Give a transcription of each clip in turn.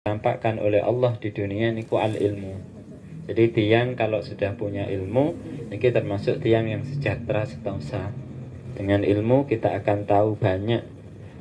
ditampakkan oleh Allah di dunia niku al-ilmu. Jadi tiang kalau sudah punya ilmu, niki termasuk tiang yang sejahtera setausa. Dengan ilmu kita akan tahu banyak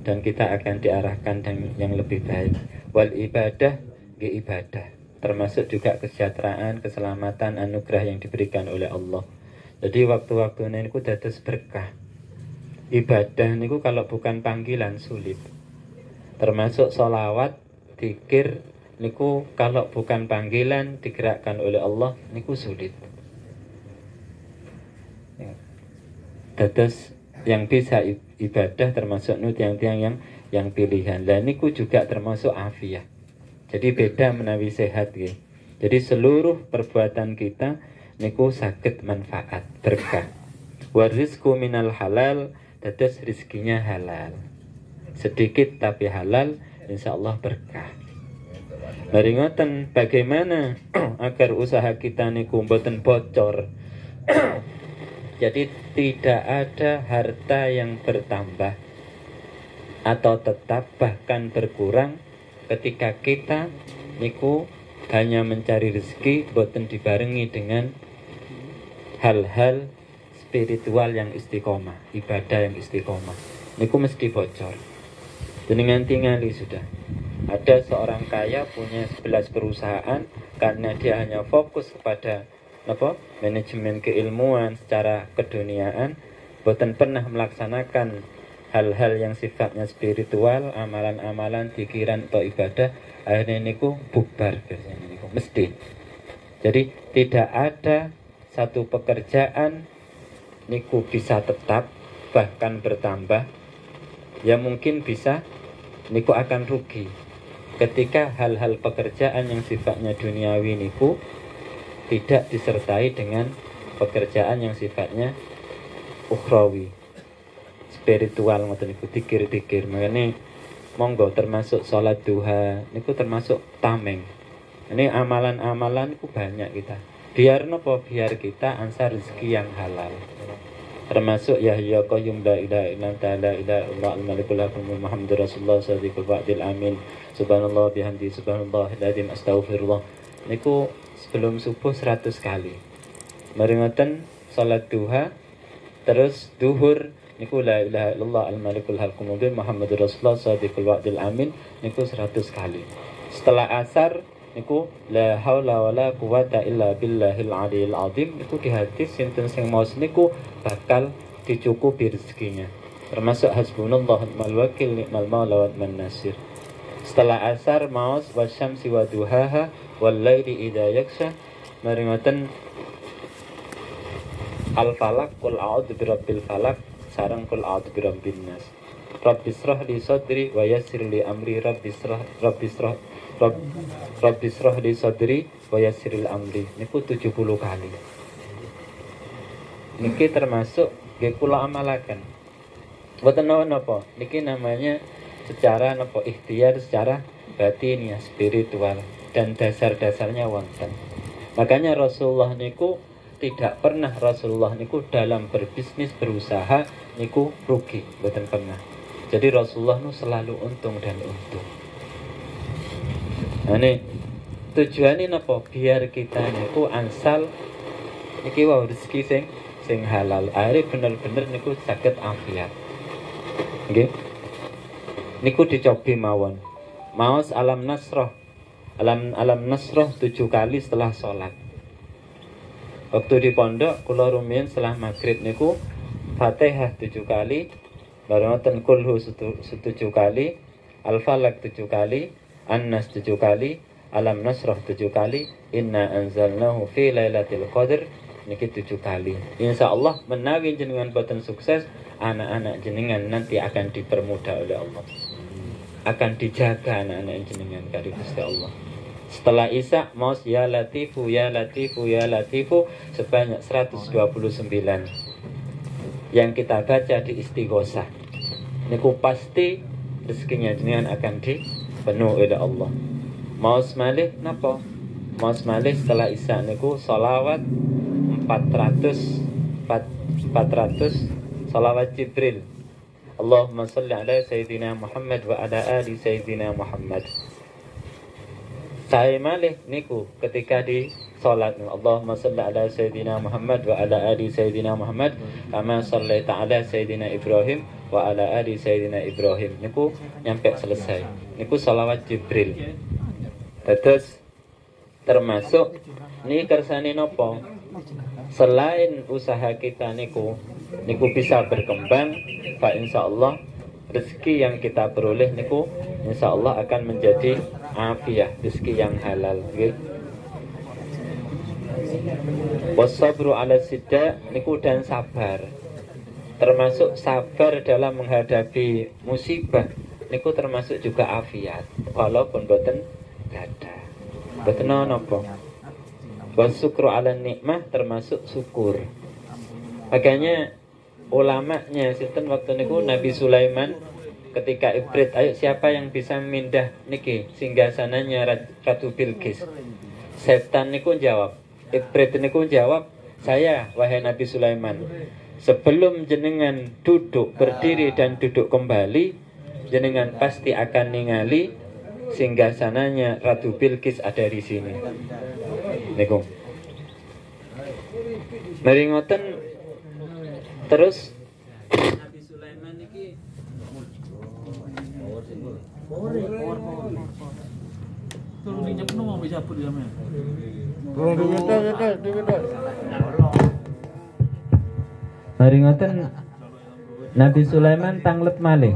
dan kita akan diarahkan yang lebih baik. Wal ibadah ge ibadah, termasuk juga kesejahteraan, keselamatan, anugerah yang diberikan oleh Allah. Jadi waktu-waktu niku dados berkah. Ibadah niku kalau bukan panggilan sulit. Termasuk sholawat, dzikir niku kalau bukan panggilan digerakkan oleh Allah niku sulit. Dados yang bisa ibadah termasuk tiang-tiang yang pilihan. Dan niku juga termasuk afiyah. Jadi beda menawi sehat nggih. Jadi seluruh perbuatan kita niku saged manfaat berkah. Warizqu minal halal, dados rizkinya halal. Sedikit tapi halal, insyaallah berkah. Mari ngoten bagaimana agar usaha kita niku mboten bocor. Jadi tidak ada harta yang bertambah atau tetap bahkan berkurang ketika kita niku hanya mencari rezeki mboten dibarengi dengan hal-hal spiritual yang istiqomah, ibadah yang istiqomah. Niku mesti bocor. Jenengan tingali sudah. Ada seorang kaya punya 11 perusahaan karena dia hanya fokus kepada manajemen keilmuan secara keduniaan, boten pernah melaksanakan hal-hal yang sifatnya spiritual, amalan-amalan, pikiran atau ibadah, akhirnya niku bubar biasanya niku mesti. Jadi tidak ada satu pekerjaan niku bisa tetap bahkan bertambah, ya mungkin bisa niku akan rugi ketika hal-hal pekerjaan yang sifatnya duniawi niku tidak disertai dengan pekerjaan yang sifatnya ukhrawi, spiritual ngoten niku, dikir-dikir. Makanya monggo termasuk sholat duha niku termasuk tameng. Ini amalan-amalan niku banyak kita. Biar nopo, biar kita ansar rezeki yang halal. Termasuk Yahya Qayyum la ilaha illa anta la ilaha illa al-malikul hakim Muhammadur Rasulullah shadiqul wa'dil amin. Subhanallah bihamdi subhanallah ladzim astaghfirullah. Niku sebelum subuh 100 kali. Mari ngoten salat duha, terus duhur niku la ilaha illallah al-malikul hakim Muhammadur Rasulullah shadiqul wa'dil amin niku 100 kali. Setelah asar niku la haula wala quwata illa billahil aliyil azim niku di hadis sinten sing maos niku bakal dicukupi rezekinya. Termasuk hasbunallah ni'mal wakil ni'mal maula wa ni'man nasir. Setelah asar maos wasyamsi wa duhaha wal laili idza yaksha, mari ngoten al falak qul a'udzu birabbil falak sareng qul a'udzu birabbin nas. Rabbishrah li sadri wa yassir li amri rabbishrah li sadri wa yassiril amri niku 70 kali. Niki termasuk nggih kula amalaken. Mboten napa, niki namanya secara ikhtiar, secara batin ya, spiritual, dan dasar-dasarnya wonten. Makanya Rasulullah niku tidak pernah Rasulullah niku dalam berbisnis, berusaha niku rugi, mboten pernah. Jadi Rasulullah niku selalu untung dan untung. Nah ini tujuannya napa? Biar kita niku ansal niki wae rezeki sing halal. Akhirnya bener-bener niku saged afiat. Nggih. Niku dicobi mawon. Maos alam nasroh. Alam nasroh 7 kali setelah sholat. Waktu di pondok kula rumiyin setelah maghrib niku Fatihah 7 kali, bareng kulhu 7 kali, Al-Falaq 7 kali, An-Nas 7 kali, Alam Nasrah 7 kali, Inna anzalnahu fi lailatul qadr niki 7 kali. Insyaallah menawi jenengan boten sukses, anak-anak jenengan nanti akan dipermudah oleh Allah. Akan dijaga anak-anak jenengan kali Gusti Allah. Setelah Isya maos ya Latifu ya Latifu ya Latifu sebanyak 129 yang kita baca di istighosah. Niku pasti rezekinya jenengan akan dipenuhi oleh Allah. Maos malih napa? Maos malih setelah Isya niku sholawat 400 sholawat Jibril. Allahumma sholli ala Sayyidina Muhammad wa ala ali Sayyidina Muhammad. Saya malih niku ketika di salat, Allahumma shalli ala sayyidina Muhammad wa ala ali sayyidina Muhammad kama shallaita ala sayyidina Ibrahim wa ala ali sayyidina Ibrahim. Niku nyampe selesai. Niku shalawat Jibril. Terus termasuk ini kersane nopo? Selain usaha kita niku bisa berkembang, fa insyaallah rezeki yang kita peroleh niku insyaallah akan menjadi afiah, rezeki yang halal nggih. Wasabru ala sidda niku dan sabar. Termasuk sabar dalam menghadapi musibah niku termasuk juga afiat walaupun boten gadah. Boten napa. Wasyukru ala nikmah termasuk syukur. Makanya ulamanya sinten waktu niku Nabi Sulaiman ketika Ibrit, ayo siapa yang bisa mindah niki singgasananya Ratu Bilqis. Setan niku jawab, Ibrit niku jawab, saya wahai Nabi Sulaiman, sebelum jenengan duduk, berdiri dan duduk kembali, jenengan pasti akan ningali singgasananya Ratu Bilqis ada di sini. Niku. Mari ngoten terus Nabi Sulaiman niki turun di Jepun mau bisa pun ya men. Mari ngoten Nabi Sulaiman tanglet malih.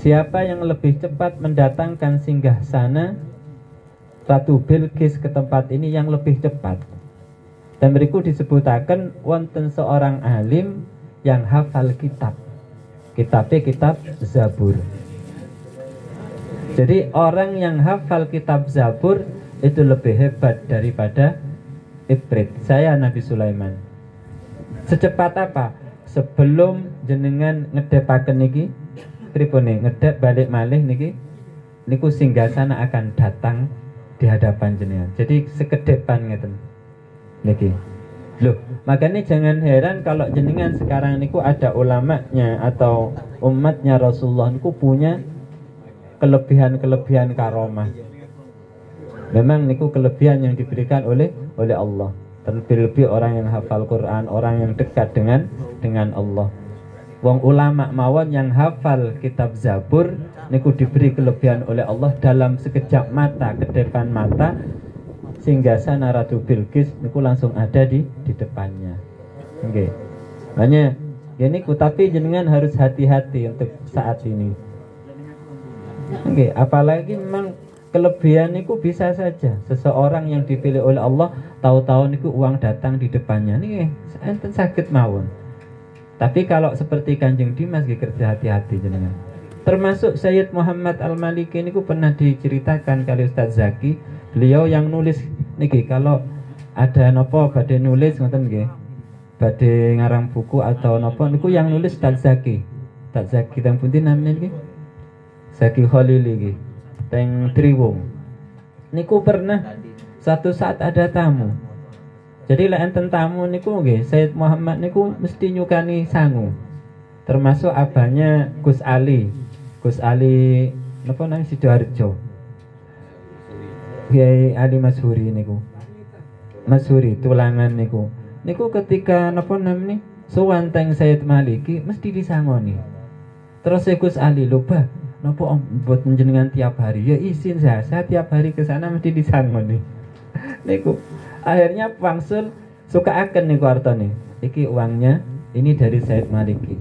Siapa yang lebih cepat mendatangkan singgasana Ratu Bilqis ke tempat ini yang lebih cepat. Dan berikut disebutaken wonten seorang alim yang hafal kitab. Kitab Zabur. Jadi orang yang hafal kitab Zabur itu lebih hebat daripada Ibrit. Saya Nabi Sulaiman. Secepat apa? Sebelum jenengan ngedepaken niki, pripun ngedep balik malih niki, niku singgasana akan datang di hadapan jenengan. Jadi sekedepan ngeten niki. Loh, makanya jangan heran kalau jenengan sekarang niku ada ulamanya atau umatnya Rasulullah niku punya kelebihan-kelebihan karomah. Memang niku kelebihan yang diberikan oleh Allah. Terlebih-lebih orang yang hafal Quran, orang yang dekat dengan Allah. Wong ulama mawon yang hafal kitab Zabur niku diberi kelebihan oleh Allah dalam sekejap mata, kedepan mata, singgasana Ratu Bilqis niku langsung ada di depannya. Nggih. Makanya ya niku tapi jenengan harus hati-hati untuk saat ini. Nggih, apalagi memang kelebihan niku bisa saja seseorang yang dipilih oleh Allah tahu-tahu niku uang datang di depannya. Nggih, enten saged mawon. Tapi kalau seperti Kanjeng Dimas nggih kerja hati-hati jenengan. Termasuk Sayyid Muhammad Al-Maliki niku pernah diceritakan kali Ustaz Zaki, beliau yang nulis niki kalau ada nopo badhe nulis ngoten nggih. Badhe ngarang buku atau nopo niku yang nulis Ustaz Zaki. Ustaz Zaki teng pundi namanya niki? Zaki Khalili nggih. Teng Triwung. Niku pernah satu saat ada tamu. Jadi lek enten tamu niku nggih, Sayyid Muhammad niku mesti nyukani sangu. Termasuk abahnya Gus Ali. Gus Ali napa nang Sidoarjo. Kiai Ali Masyhuri niku. Masyhuri tulangan niku. Niku ketika napa namanya sowan teng Sayyid Maliki mesti disangoni. Terus Gus Ali lupa napa om buat jenengan tiap hari ya izin saya tiap hari ke sana mesti disangoni. Niku akhirnya wangsul suka akan niku artone. Iki uangnya ini dari Sayyid Maliki.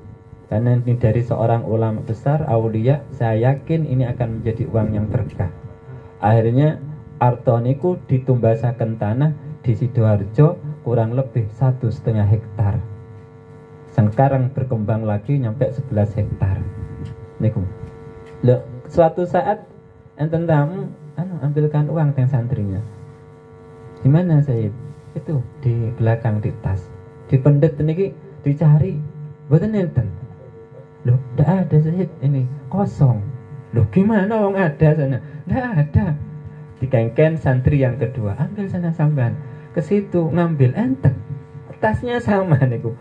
Karena ini dari seorang ulama besar, aulia, saya yakin ini akan menjadi uang yang berkah. Akhirnya artoniku ditumbasaken tanah di Sidoarjo kurang lebih 1,5 hektar. Sekarang berkembang lagi nyampe 11 hektar. Niku. Loh, suatu saat enten tamu ambilkan uang teng santrinya. Di mana Sayyid? Itu di belakang di tas. Di pendet niki dicari, mboten enten. Loh, tidak ada Sayyid, ini kosong. Loh, gimana wong ada sana? Tidak ada. Dikengken santri yang kedua, ambil sana sampean. Ke situ ngambil enten. Tasnya sama niku.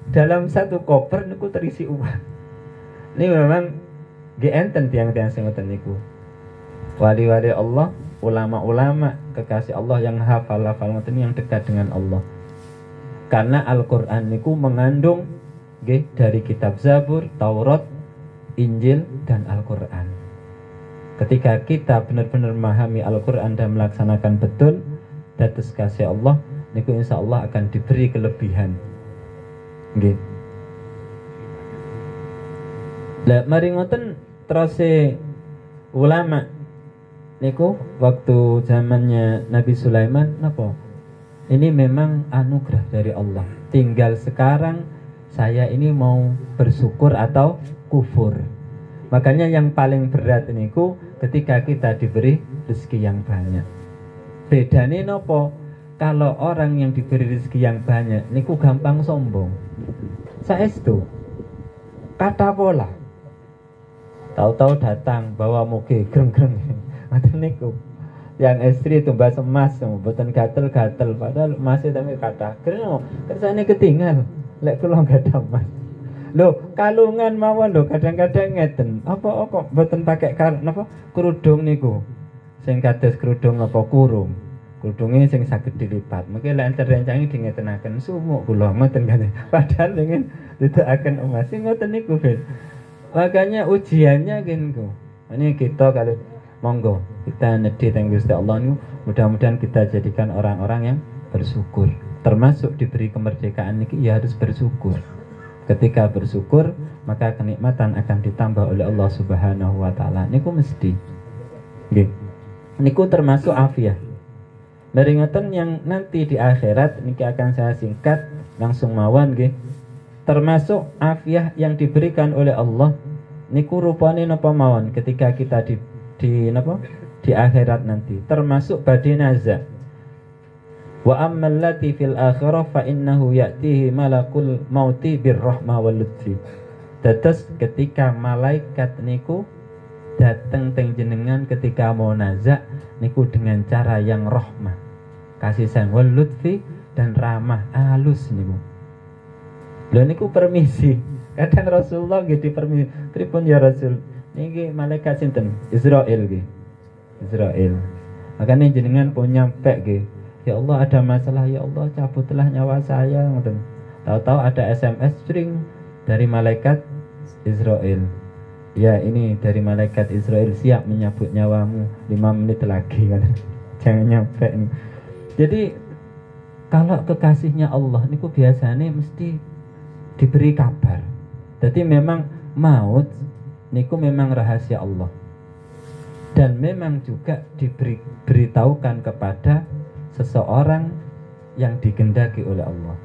Dalam satu koper niku terisi uang. Ini memang enten tiang-tiang sing ngoten niku. Wali-wali Allah ulama-ulama kekasih Allah yang hafal-hafal ngoten yang dekat dengan Allah. Karena Al-Qur'an niku mengandung nggih dari kitab Zabur, Taurat, Injil dan Al-Qur'an. Ketika kita benar-benar memahami Al-Qur'an dan melaksanakan betul dados kasih Allah niku insyaallah akan diberi kelebihan. Nggih. Lah mari ngoten terus ulama niku waktu zamannya Nabi Sulaiman napa? Ini memang anugerah dari Allah. Tinggal sekarang saya ini mau bersyukur atau kufur. Makanya yang paling berat niku ketika kita diberi rezeki yang banyak. Bedane napa? Kalau orang yang diberi rezeki yang banyak niku gampang sombong. Saestu kata pola. Tahu-tahu datang bawa moge greng-greng. Ngoten niku. Yang istri tumbas emas, mboten gatel-gatel padahal masih tapi kata, "Kene kersane ketinggal, lek kula enggak ada emas." Loh, kalungan mawon lho kadang-kadang ngeten. Apa kok mboten pakai napa kerudung niku. Sing kados kerudung apa kurung. Kerudunge sing saged dilipat. Mengki lek enten rencange dingetenaken sumuk kula ngoten kan. Padahal ingin didakaken emas sing ngoten niku, Ben. Makanya ujiannya niku. Ini kita kalau monggo kita nedhi teng Gusti Allah niku mudah-mudahan kita jadikan orang-orang yang bersyukur. Termasuk diberi kemerdekaan niki ya harus bersyukur. Ketika bersyukur maka kenikmatan akan ditambah oleh Allah Subhanahu wa taala. Niku mesti. Nggih. Niku termasuk afiah. Mari ngoten yang nanti di akhirat niki akan saya singkat langsung mawon nggih. Termasuk afiah yang diberikan oleh Allah niku rupane napa mawon ketika kita di napa di akhirat nanti termasuk badhe nazak. Wa ammal lati fil akhirah fa innahu ya'tihi malakul mauti birrahmah wal lutfi. Dados ketika malaikat niku dateng teng jenengan ketika mau nazak niku dengan cara yang rahmah, kasih sayang wal lutfi dan ramah halus niku. Lho niku permisi. Kadang Rasulullah nggih dipermisi. Pripun ya Rasul? Niki malaikat sinten? Israil nggih. Israil. Makanya jenengan pun nyampe nggih. Ya Allah ada masalah, ya Allah cabutlah nyawa saya ngoten. Tahu-tahu ada SMS string dari malaikat Israil. Ya ini dari malaikat Israil siap menyabut nyawamu 5 menit lagi kan. Jangan nyampe nih. Jadi kalau kekasihnya Allah niku biasanya mesti diberi kabar. Jadi memang maut niku memang rahasia Allah. Dan memang juga diberitahukan kepada seseorang yang digendaki oleh Allah.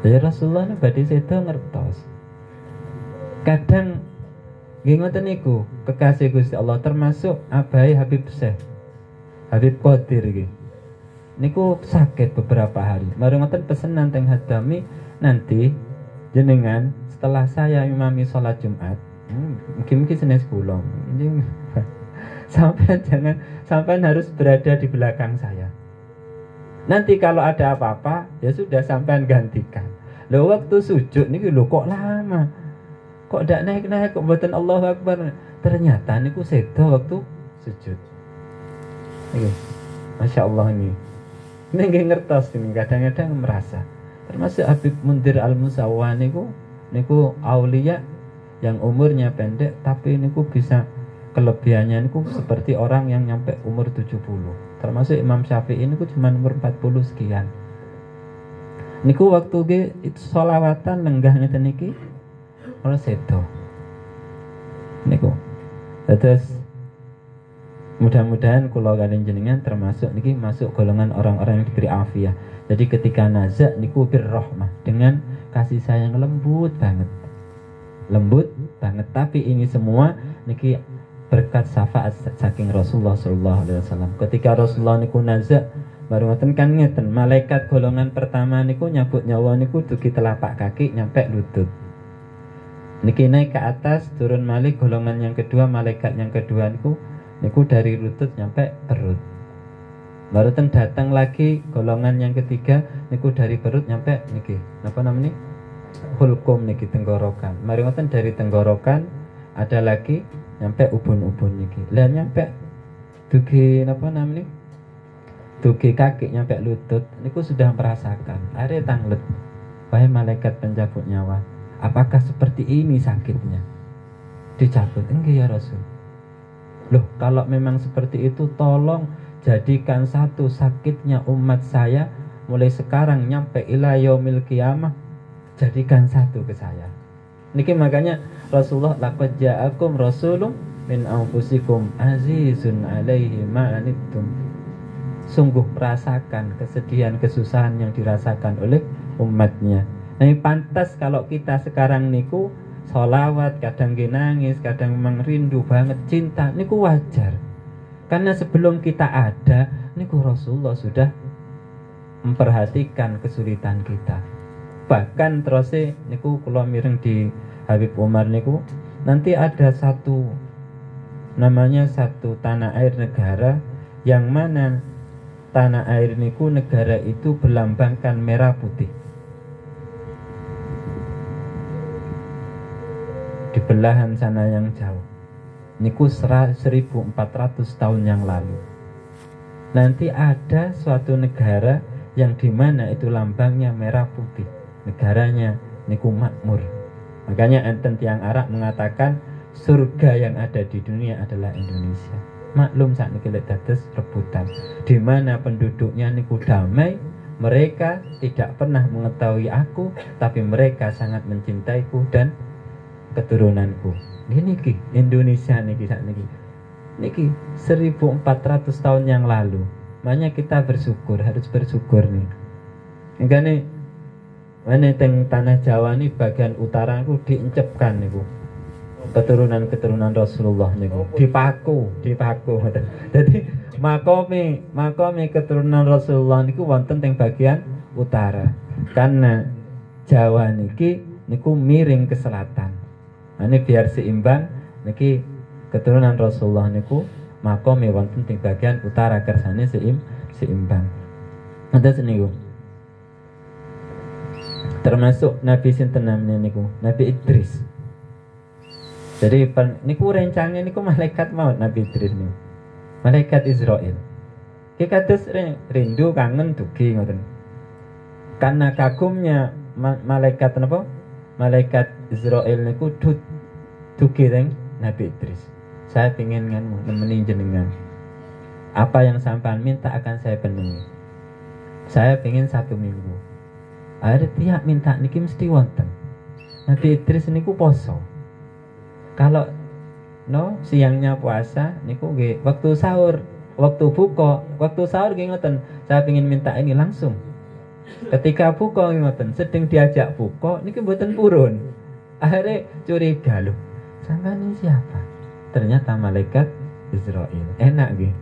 Jadi Rasulullah badhe sedo ngertos. Kadang nggih ngoten niku kekasih Gusti Allah termasuk abai Habib Syekh Habib Qadir nggih. Niku sakit beberapa hari. Mari ngoten pesenan teng Hadami nanti jenengan setelah saya imami sholat Jumat mungkin senes kula sampai harus berada di belakang saya. Nanti kalau ada apa-apa ya sudah sampean gantikan. Lho waktu sujud niki lho kok lama. Kok ndak naik-naik kok mboten Allahu Akbar. Ternyata niku sedo waktu sujud. Nggih. Masya Allah ini. Ini nggih ngertos ini kadang-kadang merasa. Termasuk Habib Mundir Al-Musawwa niku aulia yang umurnya pendek tapi niku bisa kelebihannya niku seperti orang yang nyampe umur 70. Termasuk Imam Syafi'i niku cuma umur 40 sekian. Niku waktu ge itu sholawatan lenggah ngeten niki ora sedo. Niku. Terus mudah-mudahan kula kalian jenengan termasuk niki masuk golongan orang-orang yang diberi afiah. Jadi ketika nazak niku birrahmah dengan kasih sayang lembut banget. Lembut banget tapi ini semua niki berkat syafaat saking Rasulullah sallallahu alaihi wasallam. Ketika Rasulullah niku nazak baru ngoten kan ngeten malaikat golongan pertama niku nyabut nyawa niku dugi telapak kaki nyampe lutut. Niki naik ke atas turun malih golongan yang kedua malaikat yang kedua niku dari lutut nyampe perut. Baru datang lagi golongan yang ketiga niku dari perut nyampe niki apa namanya hulkum niki tenggorokan. Mari ngoten dari tenggorokan ada lagi nyampe ubun-ubun niki. Lah nyampe dugi apa namanya? Dugi kaki nyampe lutut niku sudah merasakan. Are tanglet. Wahai malaikat pencabut nyawa, apakah seperti ini sakitnya? Dicabut, enggak ya Rasul. Loh, kalau memang seperti itu tolong jadikan satu sakitnya umat saya mulai sekarang nyampe ila yaumil qiyamah, jadikan satu ke saya. Niki makanya Rasulullah laqad ja'akum rasulun min anfusikum azizun alaihi ma'anittum. Sungguh merasakan kesedihan kesusahan yang dirasakan oleh umatnya. Nah, pantas kalau kita sekarang niku sholawat, kadang nangis, kadang memang rindu banget cinta, niku wajar. Karena sebelum kita ada, niku Rasulullah sudah memperhatikan kesulitan kita. Bahkan terus niku kula mireng di Habib Umar niku, nanti ada satu namanya satu tanah air negara yang mana tanah air niku negara itu berlambangkan merah putih. Di belahan sana yang jauh niku 1400 tahun yang lalu. Nanti ada suatu negara yang dimana itu lambangnya merah putih. Negaranya niku makmur. Makanya enten tiang Arab mengatakan surga yang ada di dunia adalah Indonesia. Maklum saat niki lek dados rebutan. Di mana penduduknya niku damai, mereka tidak pernah mengetahui aku, tapi mereka sangat mencintaiku dan keturunanku. Ini ki Indonesia niki sak niki 1400 tahun yang lalu. Makanya kita bersyukur, harus bersyukur nih. Enggak mana teng tanah Jawa nih bagian utara niku diencepkan niku. Keturunan Rasulullah niku dipaku. Jadi makome keturunan Rasulullah niku wonten teng bagian utara. Karena Jawa niki niku miring ke selatan. Ini biar seimbang niki keturunan Rasulullah niku makome wonten ing bagian utara kersane seimbang. Ngoten niku. Termasuk Nabi sinten namanya niku? Nabi Idris. Jadi niku rencangnya niku malaikat maut Nabi Idris niku. Malaikat Israel. Ki kados rindu kangen dugi ngoten. Karena kagumnya malaikat napa? Malaikat Israel niku dugi teng Nabi Idris. Saya pengen nemeni jenengan. Apa yang sampean minta akan saya penuhi. Saya pengen 1 minggu. Ada tiap minta niki mesti wonten. Nabi Idris niku poso. Kalau siangnya puasa niku nggih waktu sahur, waktu buka, waktu sahur nggih ngoten. Saya pengen minta ini langsung. Ketika buka ngoten, sedang diajak buka niki mboten purun. Akhirnya curiga loh. Sampai ini siapa? Ternyata malaikat Israel. Enak nggih.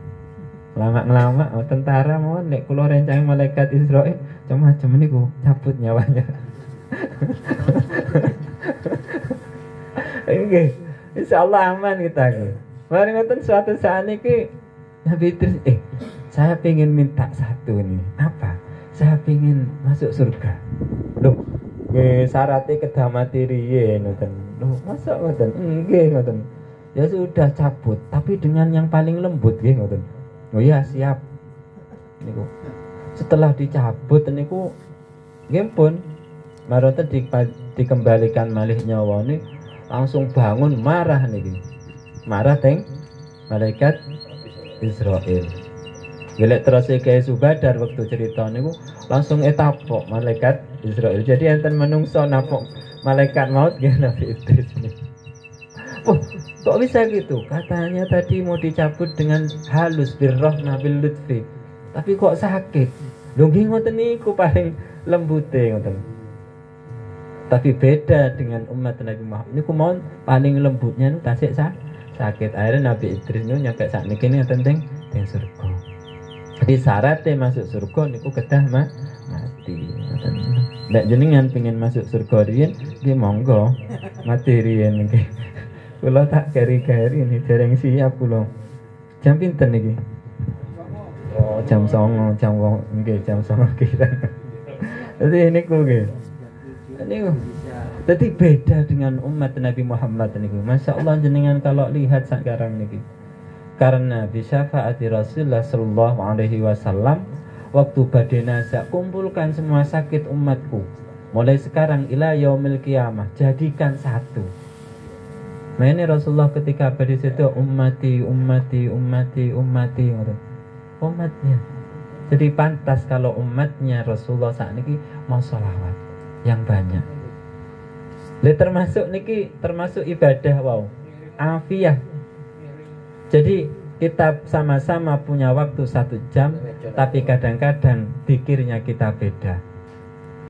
Lama-lama tentara mau nek kula rencang malaikat Israel macam-macam niku cabut nyawanya. Nggih. Insyaallah aman kita nggih. Mari ngoten suatu saat niki Nabi Idris saya pengen minta satu nih. Apa? Saya pengen masuk surga. Loh, syaratnya kedah mati riyen ngoten. Loh, masa ngoten? Nggih ngoten. Ya sudah cabut, tapi dengan yang paling lembut nggih ngoten. Oh ya, siap. Niku. Setelah dicabut niku nggih pun maroten dikembalikan malih nyawane langsung bangun marah niki. Marah teng malaikat Israel. Gelek terus kayak Subadar waktu cerita niku langsung etapok malaikat Israel. Jadi enten menungso napok malaikat maut nggih Nabi Idris niku. Oh, kok bisa gitu? Katanya tadi mau dicabut dengan halus birrahmah bil lutfi. Tapi kok sakit? Lho nggih ngoten niku paling lembute ngoten. Tapi beda dengan umat Nabi Muhammad. Niku mau paling lembutnya niku tasik sakit. Akhirnya Nabi Idris niku nyampe sakniki niku teng surga. Jadi syaratnya masuk surga niku kedah mati. Nek jenengan pengen masuk surga riyen nggih monggo mati riyen nggih. Kula tak keri-keri ini dereng siap kula. Jam pinten niki? Oh, jam 09.00 nggih jam 09.00 kira. Jadi niku nggih. Niku. Jadi beda dengan umat Nabi Muhammad niku. Masya Allah jenengan kalau lihat sekarang niki. Karena bisyafaati Rasulullah sallallahu alaihi wasallam, waktu badhe nazak, kumpulkan semua sakit umatku mulai sekarang ila yaumil qiyamah, jadikan satu. Nah ini Rasulullah ketika badhe sedo ummati ummati ummati ummati umatnya. Jadi pantas kalau umatnya Rasulullah saat niki mau sholawat yang banyak. Termasuk niki termasuk ibadah wow. Afiyah. Jadi kita sama-sama punya waktu 1 jam, tapi kadang-kadang zikirnya kita beda.